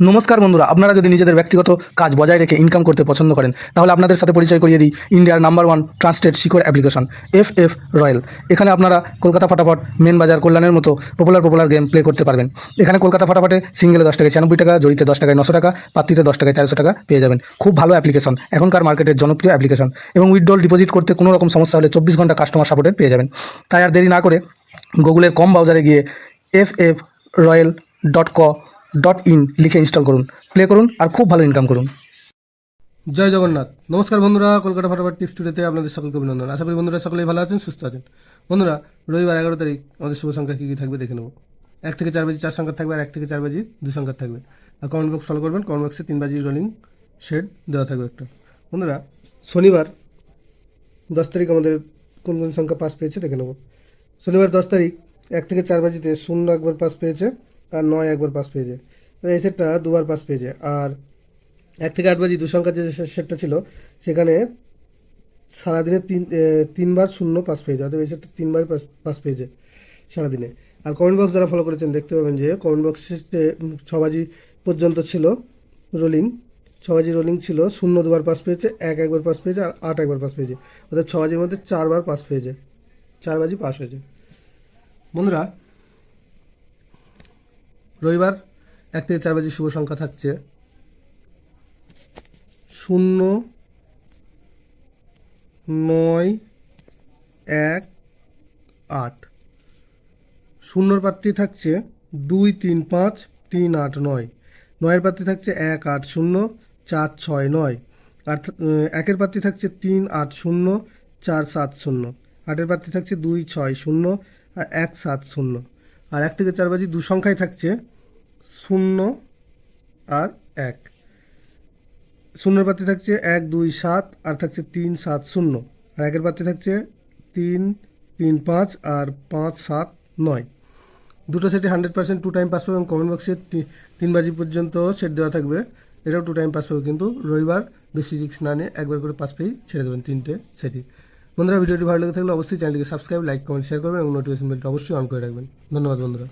নমস্কার বন্ধুরা, আপনারা যদি নিজেদের ব্যক্তিগত কাজ বজায় রেখে ইনকাম করতে পছন্দ করেন তাহলে আপনাদের সাথে পরিচয় করিয়ে দিই ইন্ডিয়ার নাম্বার 1 ট্রান্সটেড শিকড় অ্যাপ্লিকেশন FF রয়্যাল। এখানে আপনারা কলকাতা ফাটাফট, মেন বাজার, কল্যাণের মতো পপুলার গেম প্লে করতে পারবেন। এখানে কলকাতা ফাটাফটে সিঙ্গেলে 10 টাকায় 96 টাকা, জড়িতে 10 টাকায় 900 টাকা, পাত্রিতে 10 টাকায় 1300 টাকা পেয়ে যাবেন। খুব ভালো অ্যাপ্লিকেশন, এখনকার মার্কেটের জনপ্রিয় অ্যাপ্লিকেশন এবং উইথড্রল ডিপোজিট করতে কোনো রকম সমস্যা হলে 24 ঘন্টা কাস্টমার সাপোর্টের পেয়ে যাবেন। তাই আর দেরি না করে গুগলের কম ব্রাউজারে গিয়ে ffroyal.co.in লিখে ইনস্টল করুন, প্লে করুন আর খুব ভালো ইনকাম করুন। জয় জগন্নাথ। নমস্কার বন্ধুরা, কলকাতা ফাটাফট টিপস টুডেতে আপনাদের সকলকে অভিনন্দন। আশা করি বন্ধুরা সকলেই ভালো আছেন, সুস্থ আছেন। বন্ধুরা, রবিবার 11 তারিখ আমাদের শুভ সংখ্যা কী কী থাকবে দেখে নেব। 1 থেকে 4 বাজি 4 সংখ্যা থাকবে আর 1 থেকে 4 বাজি 2 সংখ্যা থাকবে। আর কমেন্ট বক্স ফলো করবেন, কমেন্ট বক্সে 3 বাজি রোলিং শেড দেওয়া থাকবে একটা। বন্ধুরা, শনিবার 10 তারিখ আমাদের কোন কোন সংখ্যা পাস পেয়েছে দেখে নেব। শনিবার 10 তারিখ 1 থেকে 4 বাজিতে 0 একবার পাস পেয়েছে আর 9 একবার পাস পেয়েছে। তো এই সেটটা দুবার পাস পেয়েছে। আর 1 থেকে 8 বাজি 2 সংখ্যার যে সেটটা ছিল সেখানে সারাদিনে তিনবার 0 পাস পেয়েছে, অর্থাৎ এই সেটটা 3বার পাস পেয়েছে সারাদিনে। আর কমেন্ট বক্স যারা ফলো করেছেন দেখতে পাবেন যে কমেন্ট বক্সে 6 বাজি পর্যন্ত ছিল রোলিং, 6 বাজি রোলিং ছিল। 0 দুবার পাস পেয়েছে, 1 একবার পাস পেয়েছে আর 8 একবার পাস পেয়েছে, অর্থাৎ 6 বাজির মধ্যে 4বার পাস পেয়েছে, 4 বাজি পাস হয়েছে। বন্ধুরা, রবিবার 1 থেকে 4 বাজি শুভ সংখ্যা থাকছে 0, 9, 1, 8। 0 প্রার্থী থাকছে 2, 3, 5, 3, 8, 9। 9 প্রার্থী থাকছে 1, 8, 0, 4, 6, 9। আর 1 প্রার্থী থাকছে 3, 8, 0, 4, 7, 0। 8 প্রার্থী থাকছে 2, 6, 0 আর 1, 7, 0। আর 1 থেকে 4 বাজি 2 সংখ্যায় থাকছে 0 আর 1। 0 প্রার্থী থাকছে 1, 2, 7 আর থাকছে 3, 7, 0। আর 1 প্রার্থী থাকছে 3, 3, 5 আর 5, 7, 9। দুটো সেটে 100% 2 টাইম পাস পাবে এবং কমেন্ট বক্সে 3 বাজি পর্যন্ত সেট দেওয়া থাকবে, এটাও 2 টাইম পাস পাবে। কিন্তু রবিবার বেশি রিস্ক না নিয়ে একবার করে পাস পেয়েই ছেড়ে দেবেন 3টে সেটই। বন্ধুরা, ভিডিওটি ভালো লেগে থাকলে অবশ্যই চ্যানেলটিকে সাবস্ক্রাইব, লাইক, কমেন্ট, শেয়ার করবেন এবং নোটিফিকেশন বেলটা অবশ্যই অন করে রাখবেন। ধন্যবাদ বন্ধুরা।